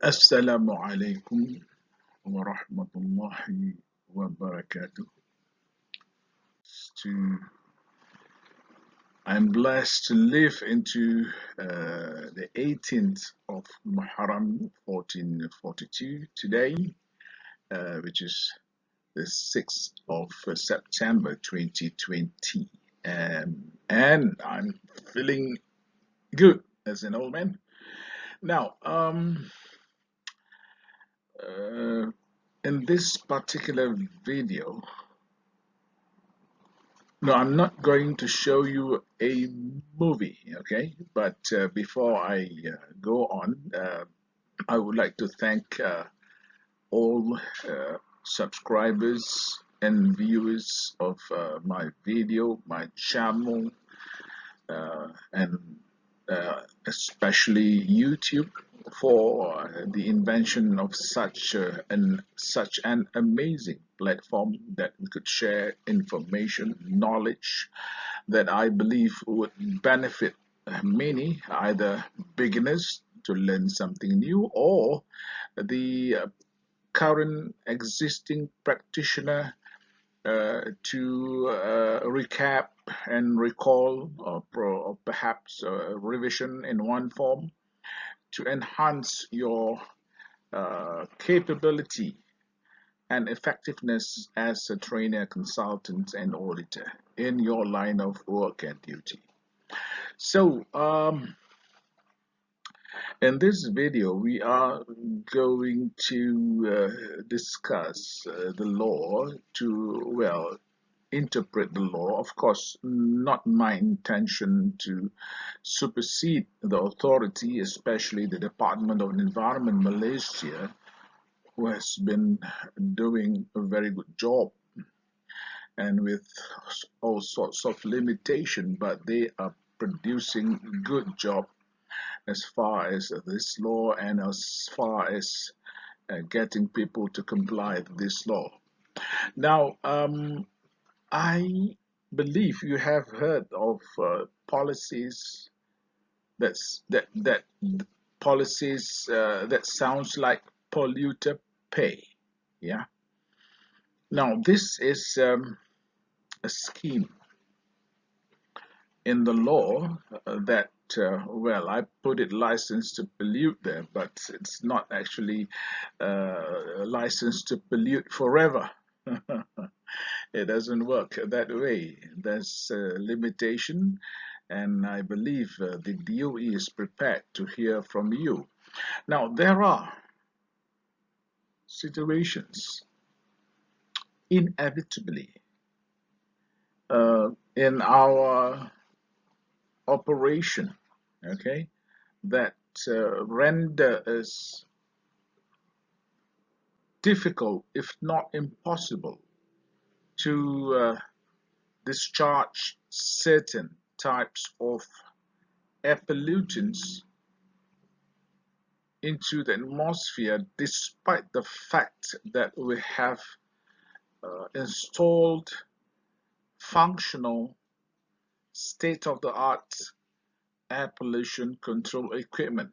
Assalamu alaikum wa rahmatullahi wa barakatuh. I'm blessed to live into the 18th of Muharram 1442 today, which is the 6th of September 2020. And I'm feeling good as an old man. Now, in this particular video, no, I'm not going to show you a movie, okay? But before I go on, I would like to thank all subscribers and viewers of my video, my channel, and especially YouTube for the invention of such an amazing platform that we could share information, knowledge that I believe would benefit many, either beginners to learn something new or the current existing practitioner to recap and recall or perhaps revision in one form to enhance your capability and effectiveness as a trainer, consultant, and auditor in your line of work and duty. So, in this video, we are going to discuss the law to, well, interpret the law. Of course, not my intention to supersede the authority, especially the Department of Environment Malaysia, who has been doing a very good job and with all sorts of limitation, but they are producing good job as far as this law and as far as getting people to comply with this law. Now, I believe you have heard of policies that that sounds like polluter pay. Yeah. Now this is a scheme in the law that well, I put it licensed to pollute there, but it's not actually licensed to pollute forever. It doesn't work that way. There's a limitation, and I believe the DOE is prepared to hear from you. Now, there are situations inevitably in our operation, okay, that render us difficult, if not impossible, to discharge certain types of air pollutants into the atmosphere, despite the fact that we have installed functional state-of-the-art air pollution control equipment,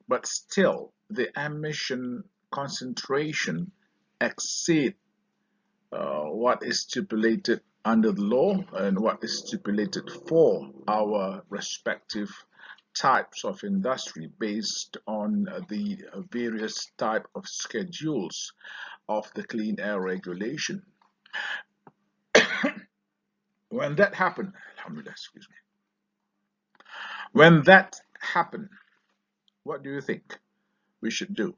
but still the emission concentration exceed what is stipulated under the law and what is stipulated for our respective types of industry based on the various type of schedules of the clean air regulation. When that happened, alhamdulillah, excuse me. When that happened, what do you think we should do?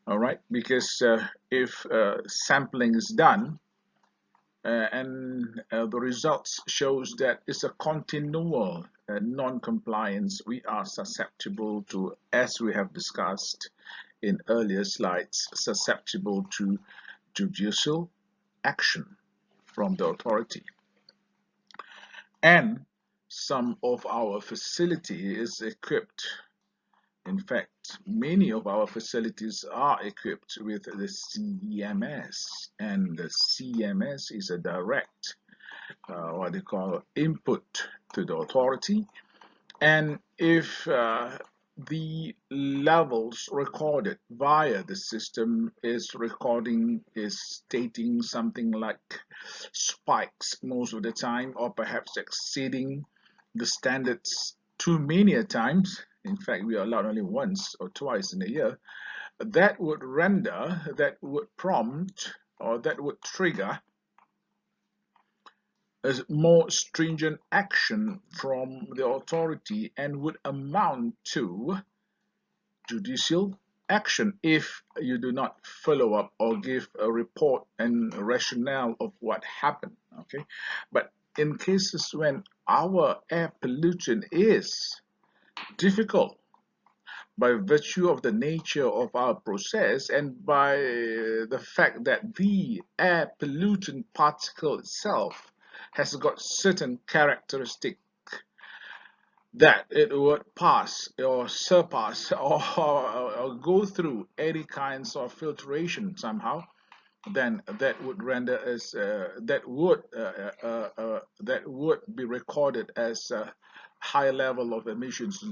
All right, because if sampling is done and the results shows that it's a continual non-compliance, we are susceptible to, as we have discussed in earlier slides, susceptible to judicial action from the authority. And some of our facility is equipped. In fact, many of our facilities are equipped with the CMS, and the CMS is a direct, what they call input to the authority. And if the levels recorded via the system is stating something like spikes most of the time, or perhaps exceeding the standards too many a times. In fact, we are allowed only once or twice in a year. That would prompt, or that would trigger a more stringent action from the authority, and would amount to judicial action if you do not follow up or give a report and rationale of what happened. Okay, but in cases when our air pollution is difficult by virtue of the nature of our process, and by the fact that the air pollutant particle itself has got certain characteristic that it would pass or surpass or go through any kinds of filtration somehow, then that would render as that would be recorded as a high level of emissions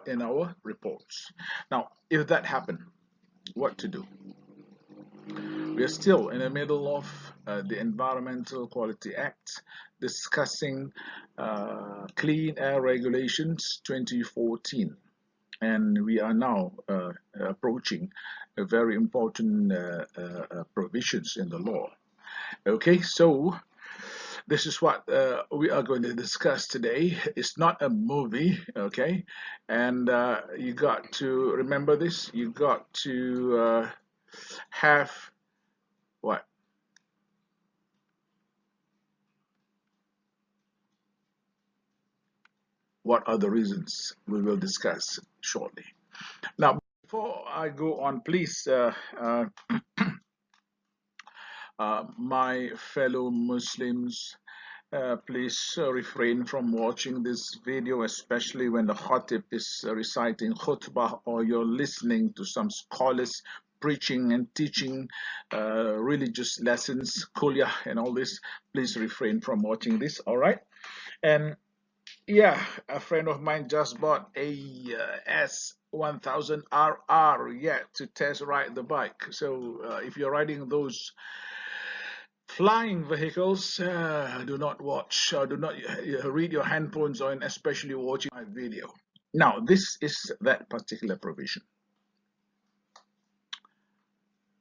in our reports. Now, if that happened, what to do? We are still in the middle of the Environmental Quality Act, discussing Clean Air Regulations 2014. And we are now approaching a very important provisions in the law. Okay, so this is what we are going to discuss today. It's not a movie, okay? And you got to remember this. You got to have what? What are the reasons? We will discuss shortly. Now, before I go on, please, my fellow Muslims, please refrain from watching this video, especially when the khatib is reciting khutbah, or you're listening to some scholars preaching and teaching religious lessons, kulyah and all this. Please refrain from watching this, all right? And yeah, a friend of mine just bought a S1000RR yet to test ride the bike. So if you're riding those flying vehicles, do not watch or do not read your handphones on, especially watching my video. Now, this is that particular provision.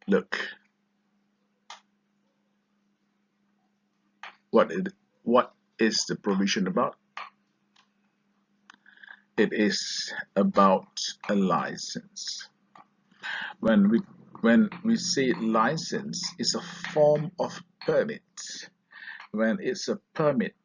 Look, what is the provision about? It is about a license. When we say license, it's a form of permit. When it's a permit,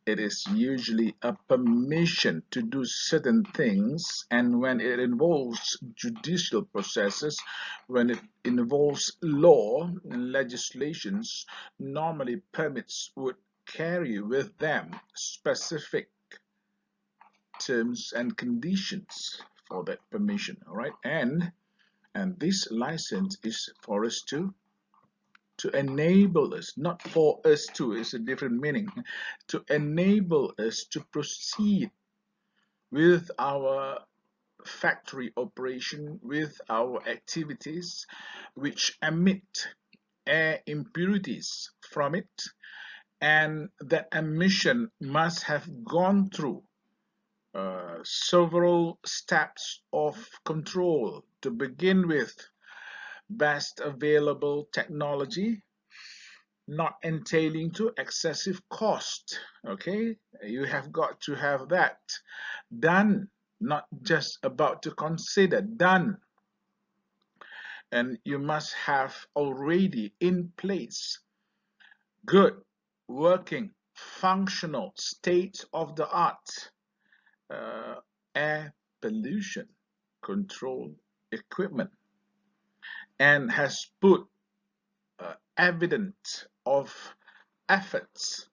it is usually a permission to do certain things, and when it involves judicial processes, when it involves law and legislations, normally permits would carry with them specific terms and conditions for that permission. All right, and this license is for us to enable us, not for us to, it's a different meaning, to enable us to proceed with our factory operation, with our activities which emit air impurities from it, and that emission must have gone through several steps of control to begin with. Best available technology, not entailing to excessive cost. Okay, you have got to have that done, not just about to consider, done. And you must have already in place good, working, functional, state-of-the-art air pollution control equipment, and has put evidence of efforts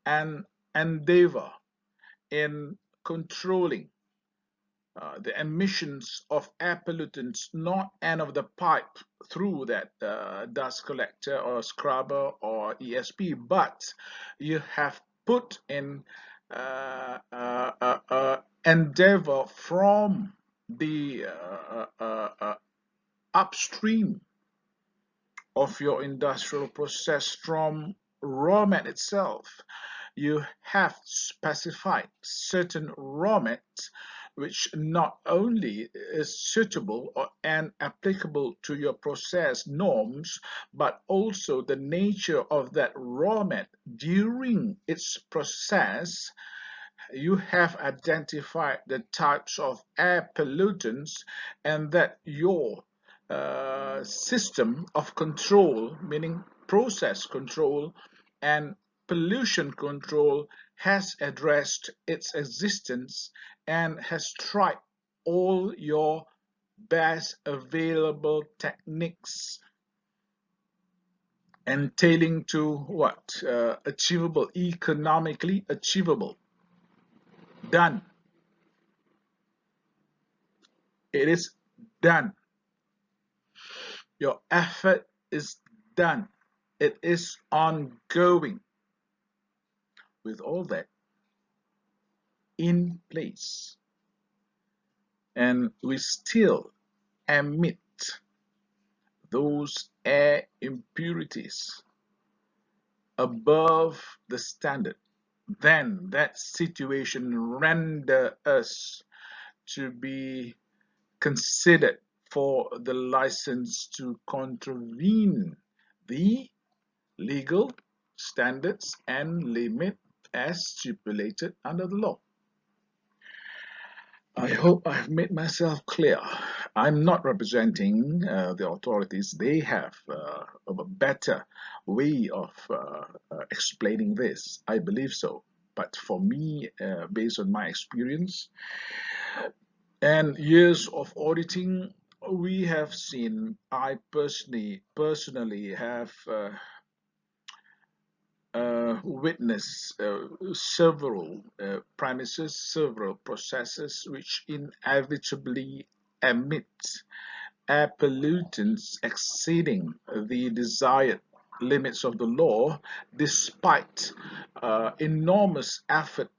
and endeavor in controlling the emissions of air pollutants not end of the pipe through that dust collector or scrubber or ESP, but you have put in endeavor from the upstream of your industrial process from raw mat itself. You have specified certain raw mats which not only is suitable and applicable to your process norms, but also the nature of that raw mat during its process. You have identified the types of air pollutants, and that your system of control, meaning process control and pollution control, has addressed its existence and has tried all your best available techniques entailing to what? Achievable, economically achievable. Done. It is done. Your effort is done. It is ongoing. With all that in place, and we still emit those air impurities above the standard, then that situation render us to be considered for the license to contravene the legal standards and limit as stipulated under the law. I hope I've made myself clear. I'm not representing the authorities. They have a better way of explaining this. I believe so. But for me, based on my experience and years of auditing, we have seen, I personally have witness several premises, several processes which inevitably emit air pollutants exceeding the desired limits of the law, despite enormous effort,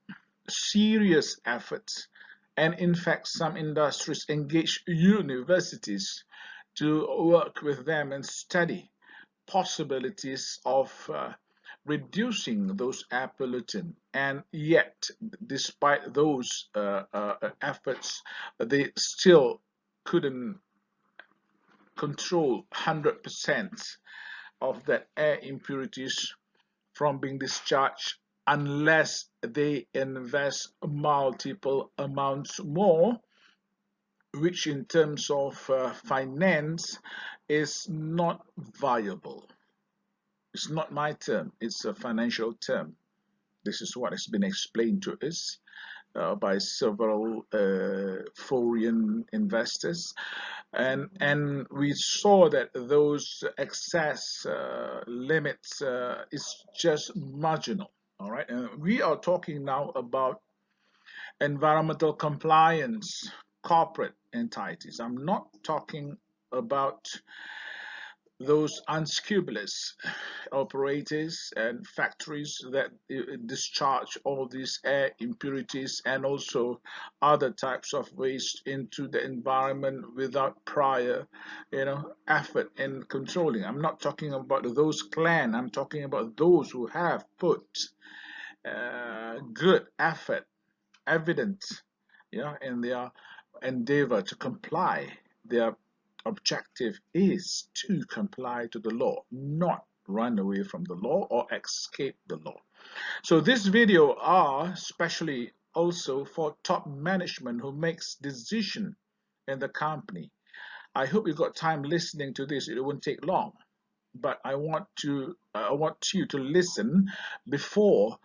serious efforts, and in fact some industries engage universities to work with them and study possibilities of reducing those air pollutants, and yet despite those efforts they still couldn't control 100% of that air impurities from being discharged unless they invest multiple amounts more, which in terms of finance is not viable. It's not my term, it's a financial term. This is what has been explained to us by several foreign investors, and we saw that those excess limits is just marginal. All right, and we are talking now about environmental compliance corporate entities. I'm not talking about those unscrupulous operators and factories that discharge all these air impurities and also other types of waste into the environment without prior effort in controlling. I'm not talking about those clan. I'm talking about those who have put good effort, evidence, in their endeavor to comply. Their objective is to comply to the law, not run away from the law or escape the law. So this video are especially also for top management who makes decision in the company. I hope you got time listening to this. It won't take long, but I want you to listen before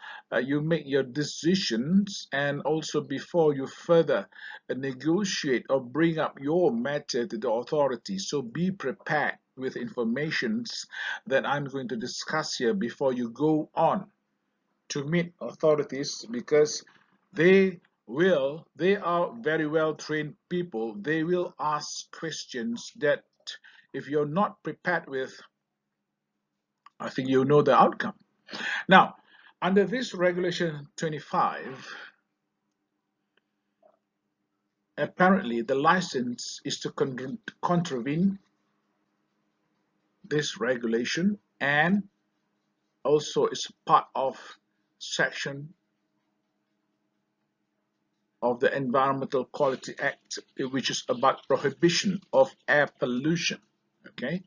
you make your decisions, and also before you further negotiate or bring up your matter to the authority. So be prepared with informations that I'm going to discuss here before you go on to meet authorities, because they are very well trained people. They will ask questions that if you're not prepared with, I think you know the outcome. Now, under this regulation 25, apparently the license is to contravene this regulation, and also is part of section of the Environmental Quality Act, which is about prohibition of air pollution. Okay,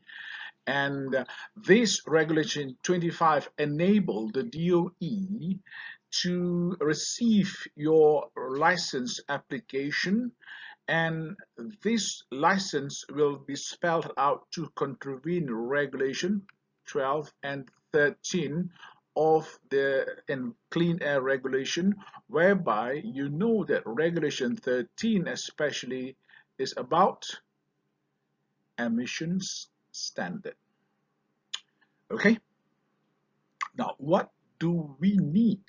and this regulation 25 enabled the DOE to receive your license application, and this license will be spelled out to contravene regulation 12 and 13 of the clean air regulation, whereby you know that regulation 13 especially is about emissions standard. Okay, now what do we need?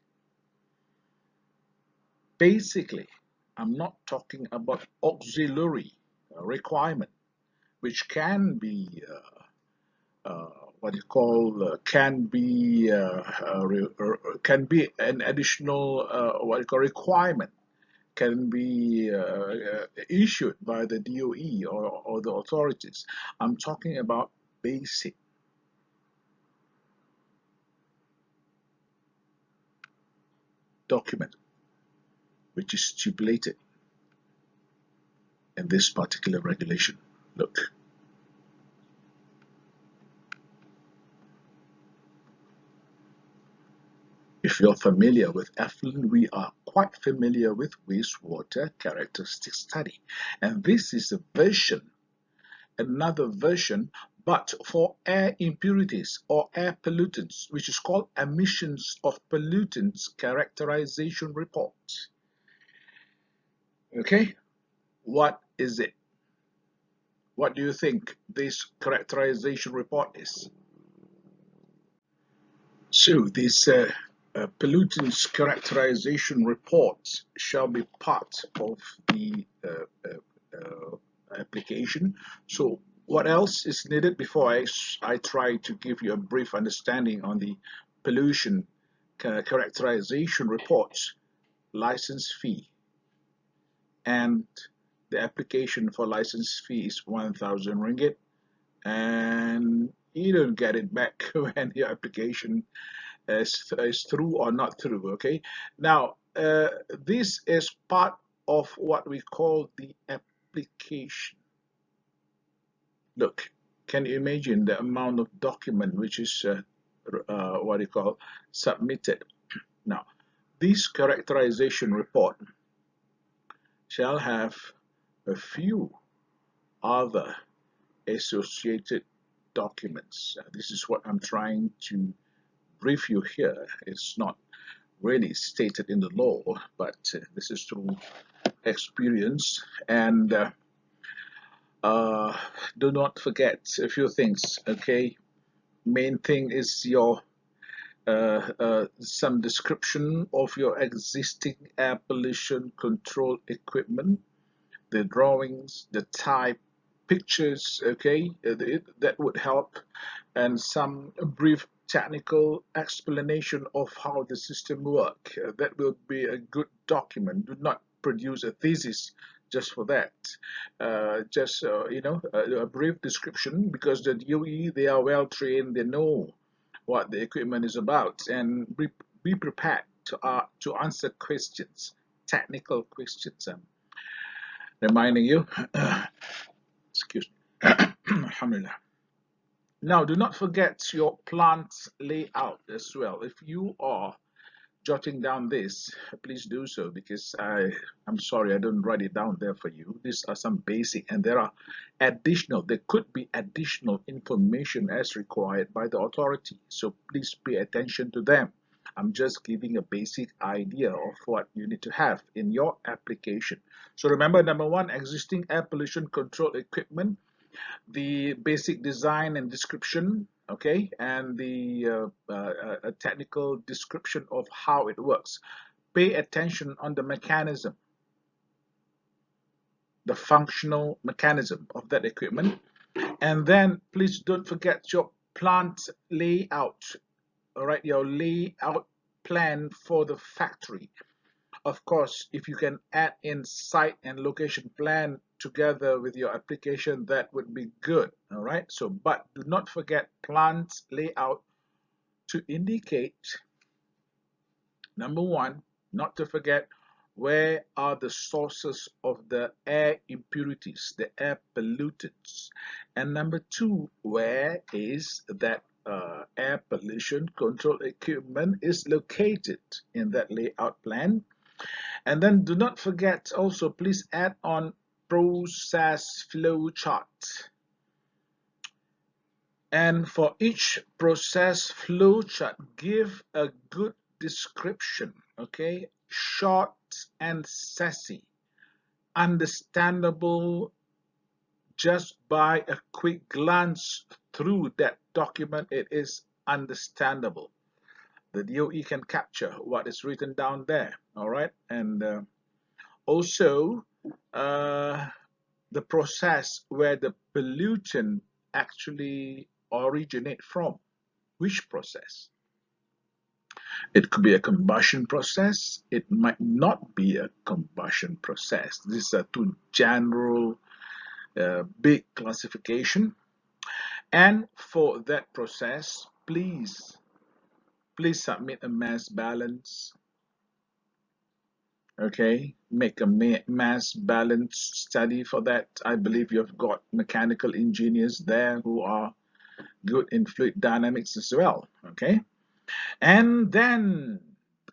Basically, I'm not talking about auxiliary requirement, which can be what you call can be an additional what you call requirement, can be issued by the DOE or the authorities. I'm talking about basic document which is stipulated in this particular regulation. Look, if you're familiar with effluent, we are quite familiar with wastewater characteristic study. And this is a version, another version, but for air impurities or air pollutants, which is called emissions of pollutants characterization report. Okay, what is it? What do you think this characterization report is? So this pollutants characterization report shall be part of the application. So what else is needed before I try to give you a brief understanding on the pollution characterization reports? License fee, and the application for license fee is 1,000 ringgit, and you don't get it back when your application is through or not through. Okay, now this is part of what we call the application. Look, can you imagine the amount of document which is what you call submitted? Now, this characterization report shall have a few other associated documents. This is what I'm trying to brief you here. It's not really stated in the law, but this is through experience. And do not forget a few things. Okay, main thing is your some description of your existing air pollution control equipment, the drawings, the type, pictures. Okay, that would help, and some brief technical explanation of how the system works. That will be a good document. Do not produce a thesis just for that. Just a brief description, because the DOE, they are well trained. They know what the equipment is about, and be prepared to answer questions, technical questions. Reminding you, excuse me. Alhamdulillah. Now, do not forget your plant layout as well. If you are jotting down this, please do so, because I'm sorry I don't write it down there for you. These are some basic, and there could be additional information as required by the authority. So please pay attention to them. I'm just giving a basic idea of what you need to have in your application. So remember, number one, existing air pollution control equipment, the basic design and description, okay, and the technical description of how it works. Pay attention on the mechanism, the functional mechanism of that equipment, and then please don't forget your plant layout. All right, your layout plan for the factory. of course, if you can add in site and location plan together with your application, that would be good. All right. So, but do not forget plant layout to indicate, number one, not to forget where are the sources of the air impurities, the air pollutants. And number two, where is that air pollution control equipment is located in that layout plan. And then do not forget also, please add on process flow chart. And for each process flow chart, give a good description, okay? Short and sassy, understandable just by a quick glance through that document. It is understandable. The DOE can capture what is written down there, all right? And also the process where the pollutant actually originate from. Which process? It could be a combustion process. It might not be a combustion process. These are two general big classification. And for that process, please submit a mass balance. Okay, make a mass balance study for that. I believe you've got mechanical engineers there who are good in fluid dynamics as well. Okay, and then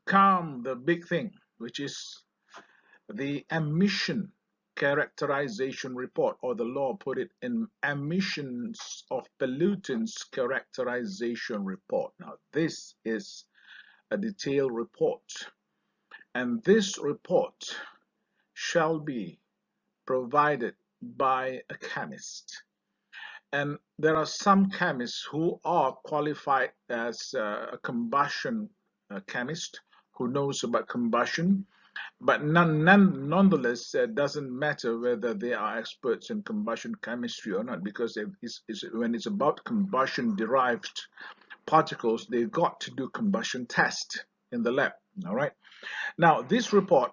come the big thing, which is the emission characterization report, or the law put it in emissions of pollutants characterization report. Now this is a detailed report, and this report shall be provided by a chemist. And there are some chemists who are qualified as a combustion chemist who knows about combustion, but nonetheless, it doesn't matter whether they are experts in combustion chemistry or not, because when it's about combustion derived particles, they've got to do combustion test in the lab. All right. Now, this report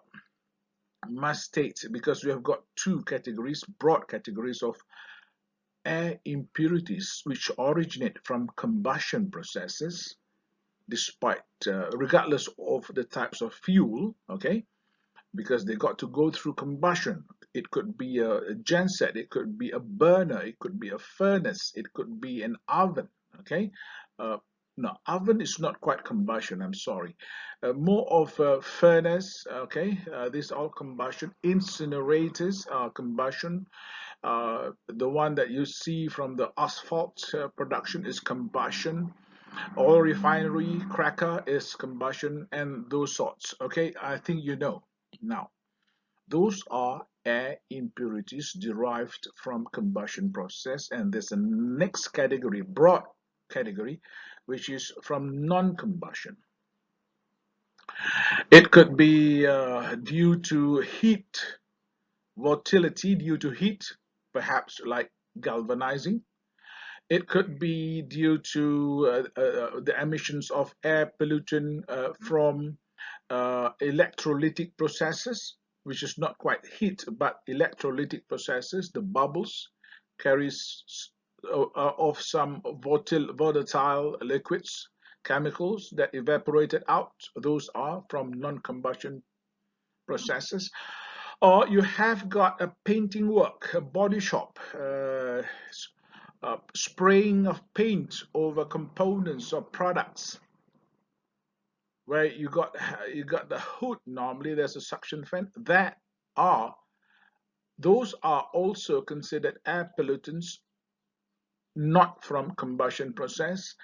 must state, because we have got two categories, broad categories of air impurities which originate from combustion processes, despite regardless of the types of fuel, okay, because they got to go through combustion. It could be a genset, it could be a burner, it could be a furnace, it could be an oven, okay. No, oven is not quite combustion, I'm sorry. More of a furnace, okay. These are all combustion. Incinerators are combustion. The one that you see from the asphalt production is combustion. Oil refinery, cracker is combustion, and those sorts. Okay, I think you know. Now, those are air impurities derived from combustion process, and there's a next category, broad category, which is from non-combustion. It could be due to heat, volatility due to heat, perhaps like galvanizing. It could be due to the emissions of air pollutant from electrolytic processes, which is not quite heat, but electrolytic processes. The bubbles carries of some volatile liquids, chemicals that evaporated out. Those are from non-combustion processes. Or you have got a painting work, a body shop, spraying of paint over components or products, where you got the hood. Normally there's a suction fan. Those are also considered air pollutants, not from combustion process.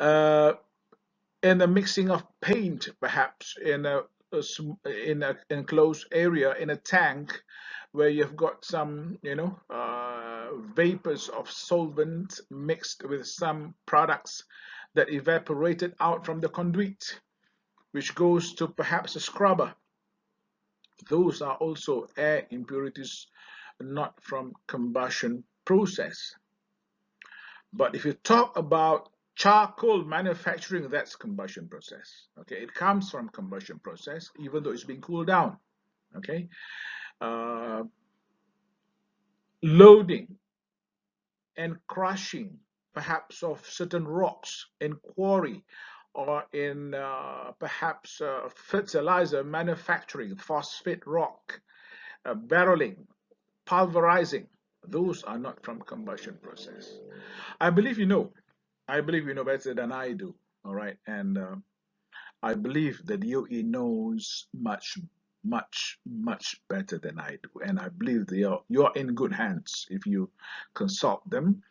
In the mixing of paint, perhaps in a enclosed area, in a tank, where you've got some vapors of solvent mixed with some products that evaporated out from the conduit, which goes to perhaps a scrubber. Those are also air impurities, not from combustion process. But if you talk about Charcoal manufacturing, that's combustion process. Okay, it comes from combustion process, even though it's being cooled down. Okay, uh, loading and crushing, perhaps of certain rocks in quarry, or in perhaps fertilizer manufacturing, phosphate rock, barreling, pulverizing. Those are not from combustion process. I believe you know. I believe you know better than I do. All right, and I believe the DOE knows much better than I do, and I believe you're in good hands if you consult them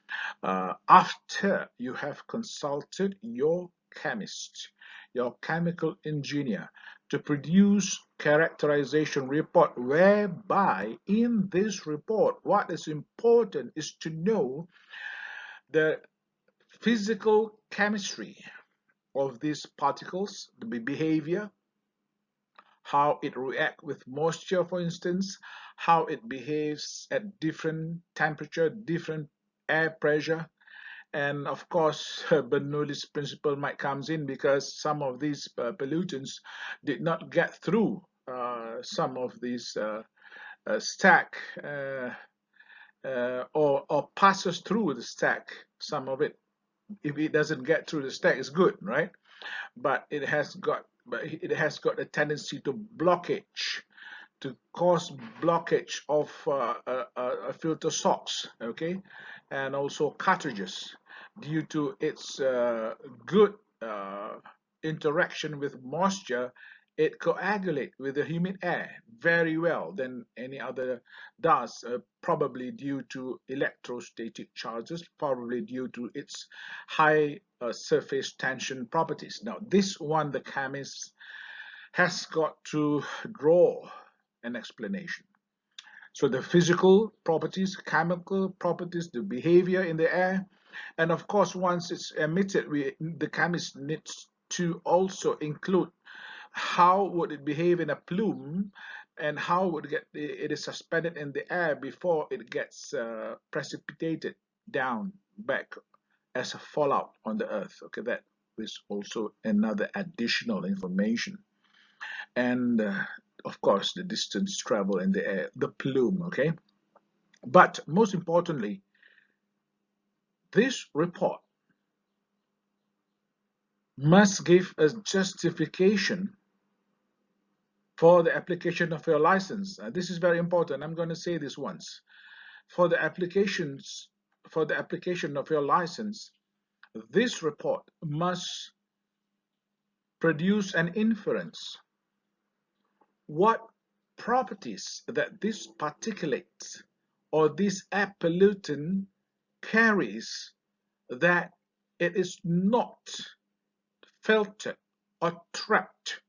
after you have consulted your chemist, your chemical engineer, to produce characterization report, whereby in this report what is important is to know the physical chemistry of these particles, the behavior, how it reacts with moisture, for instance, how it behaves at different temperature, different air pressure. And of course, Bernoulli's principle might comes in, because some of these pollutants did not get through some of these stack or passes through the stack. Some of it, if it doesn't get through the stack, it's good, right? But it has got a tendency to blockage, to cause blockage of filter socks, okay, and also cartridges, due to its good interaction with moisture. It coagulates with the humid air very well than any other does, probably due to electrostatic charges, probably due to its high surface tension properties. Now, this one the chemist has got to draw an explanation. So the physical properties, chemical properties, the behavior in the air, and of course, once it's emitted, the chemist needs to also include how would it behave in a plume, and how would it is suspended in the air before it gets precipitated down back as a fallout on the earth. Okay, that is also another additional information. And of course, the distance travel in the air, the plume. Okay, but most importantly, this report must give a justification for the application of your license. This is very important. I'm going to say this once. For the application of your license, this report must produce an inference. What properties that this particulate or this air pollutant carries, that it is not filtered or trapped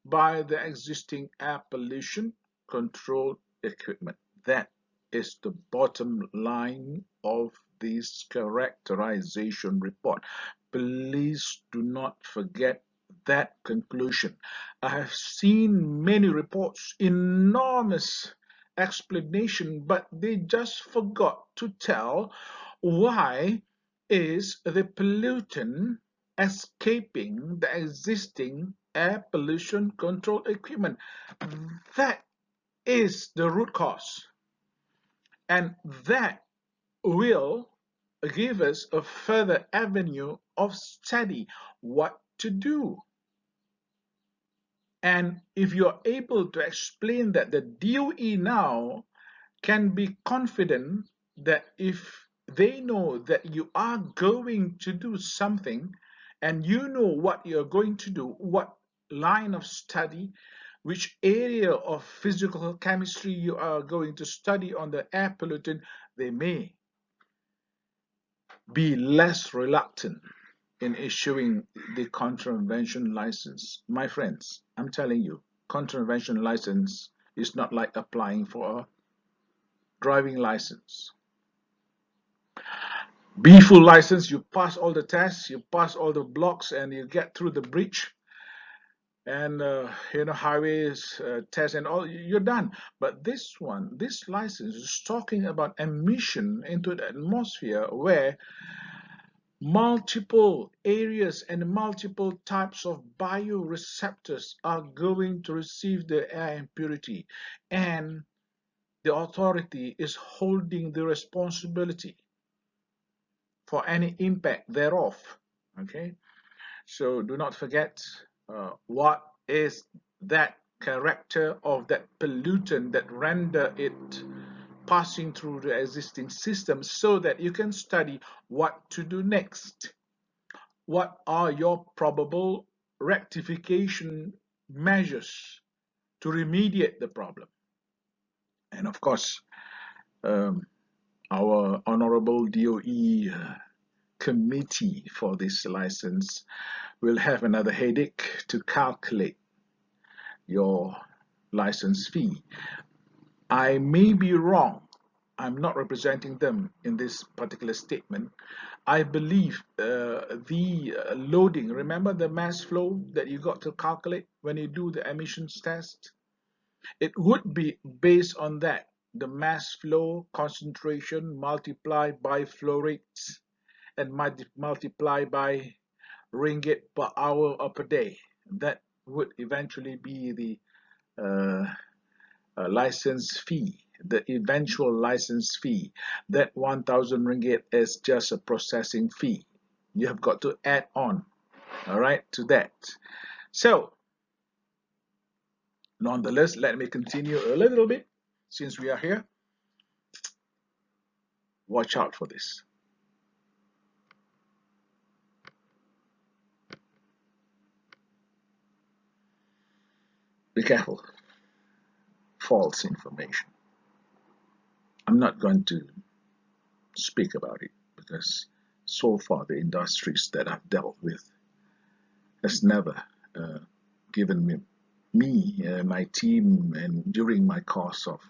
by the existing air pollution control equipment. That is the bottom line of this characterization report. Please do not forget that conclusion. I have seen many reports, enormous explanation, but they just forgot to tell why is the pollutant escaping the existing air pollution control equipment. That is the root cause, and that will give us a further avenue of study what to do. And if you're able to explain that, the DOE now can be confident that if they know that you are going to do something, and you know what you're going to do, what line of study, which area of physical chemistry you are going to study on the air pollutant, they may be less reluctant in issuing the contravention license. My friends, I'm telling you, contravention license is not like applying for a driving license. Be full license, you pass all the tests, you pass all the blocks, and you get through the bridge and highways test and all, you're done. But this license is talking about emission into the atmosphere, where multiple areas and multiple types of bioreceptors are going to receive the air impurity, and the authority is holding the responsibility for any impact thereof. Okay, so do not forget what is that character of that pollutant that render it passing through the existing system, so that you can study what to do next. What are your probable rectification measures to remediate the problem? And of course, um, our honorable DOE committee for this license will have another headache to calculate your license fee. I may be wrong. I'm not representing them in this particular statement. I believe the loading, remember the mass flow that you got to calculate when you do the emissions test? It would be based on that, the mass flow concentration multiplied by flow rates and multiplied by ringgit per hour or per day. That would eventually be the uh, license fee, the eventual license fee. That 1,000 ringgit is just a processing fee. You have got to add on, all right, to that. So, nonetheless, let me continue a little bit since we are here. Watch out for this. Be careful. False information. I'm not going to speak about it because so far the industries that I've dealt with has never uh, given me my team, and during my course of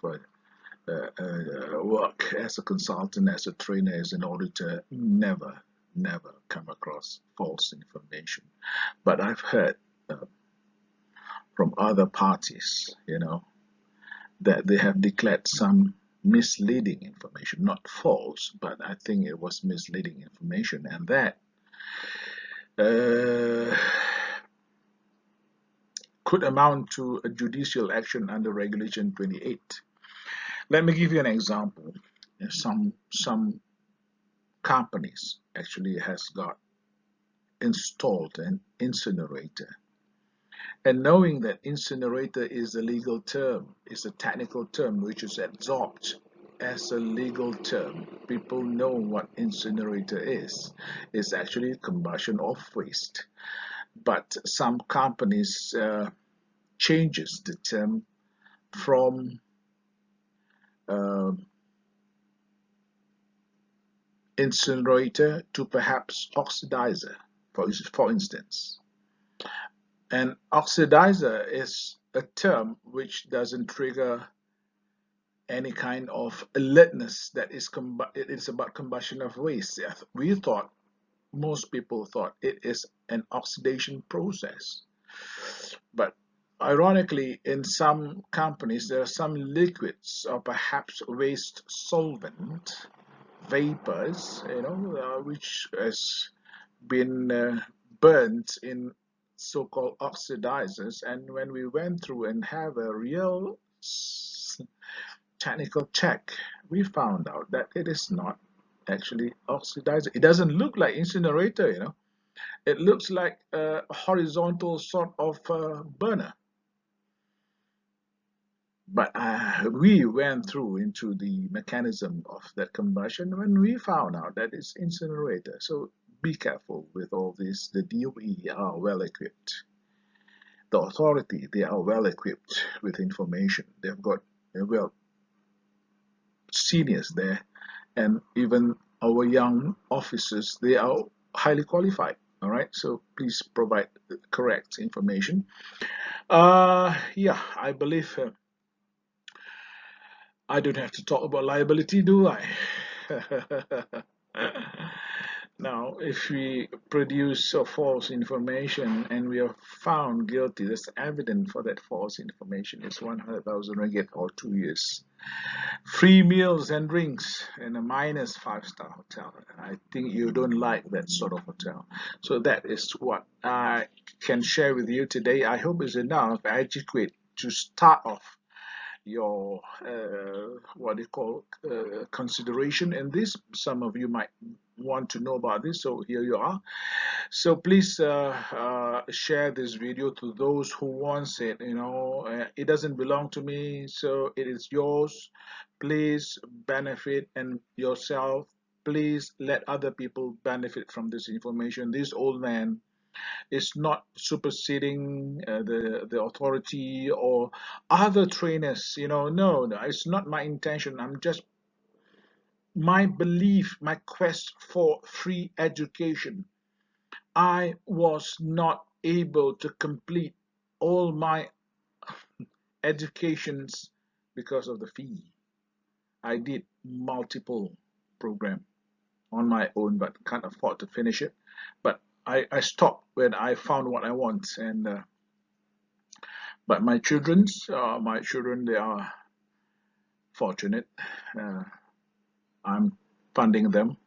work as a consultant, as a trainer, as an auditor, never come across false information. But I've heard from other parties, that they have declared some misleading information, not false, but I think it was misleading information, and that uh, could amount to a judicial action under Regulation 28. Let me give you an example. Some companies actually has got installed an incinerator, and knowing that incinerator is a legal term, is a technical term which is absorbed as a legal term. People know what incinerator is. It's actually combustion of waste. But some companies changes the term from uh, incinerator to perhaps oxidizer, for instance. And oxidizer is a term which doesn't trigger any kind of alertness that it is about combustion of waste. We thought, most people thought it is an oxidation process. But ironically, in some companies, there are some liquids or perhaps waste solvent, vapors, which has been burnt in so-called oxidizers. And when we went through and have a real technical check, we found out that it is not actually oxidizer. It doesn't look like incinerator. It looks like a horizontal sort of burner. But we went through into the mechanism of that combustion when we found out that it's incinerator. So be careful with all this. The DOE are well equipped. The authority, they are well equipped with information. They've got well seniors there, and even our young officers, they are highly qualified. All right, so please provide correct information. Yeah, I believe I don't have to talk about liability, do I? Now, if we produce a false information and we are found guilty, there's evidence for that false information. It's 100,000 ringgit or 2 years. Free meals and drinks in a minus 5-star hotel. I think you don't like that sort of hotel. So that is what I can share with you today. I hope it's enough adequate to start off your what they call consideration in this. Some of you might want to know about this, so here you are. So please share this video to those who wants it. It doesn't belong to me, so it is yours. Please benefit and yourself. Please let other people benefit from this information. This old man is not superseding the authority or other trainers. No, it's not my intention. I'm just my belief, my quest for free education. I was not able to complete all my educations because of the fee. I did multiple programs on my own, but can't afford to finish it. But I stopped when I found what I want. And but my children, they are fortunate. I'm funding them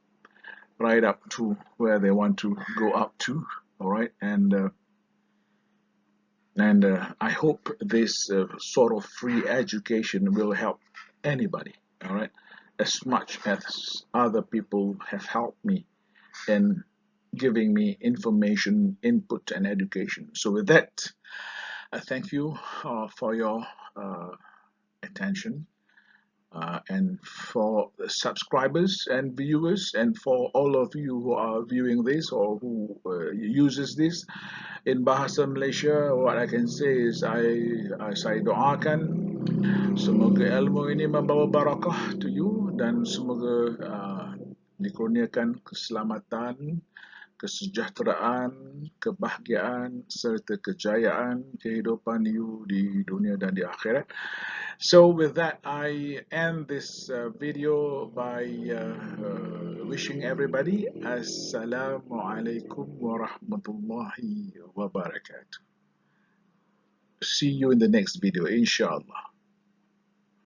right up to where they want to go up to. All right, and I hope this sort of free education will help anybody. All right, as much as other people have helped me in giving me information, input, and education. So with that, I thank you for your attention. And for the subscribers and viewers, and for all of you who are viewing this or who uses this in Bahasa Malaysia, what I can say is saya doakan semoga ilmu ini membawa barakah to you, dan semoga dikurniakan keselamatan, kesejahteraan, kebahagiaan, serta kejayaan kehidupan you di dunia dan di akhirat. So with that, I end this video by wishing everybody Assalamu alaikum wa rahmatullahi wa barakatuh. See you in the next video, inshallah.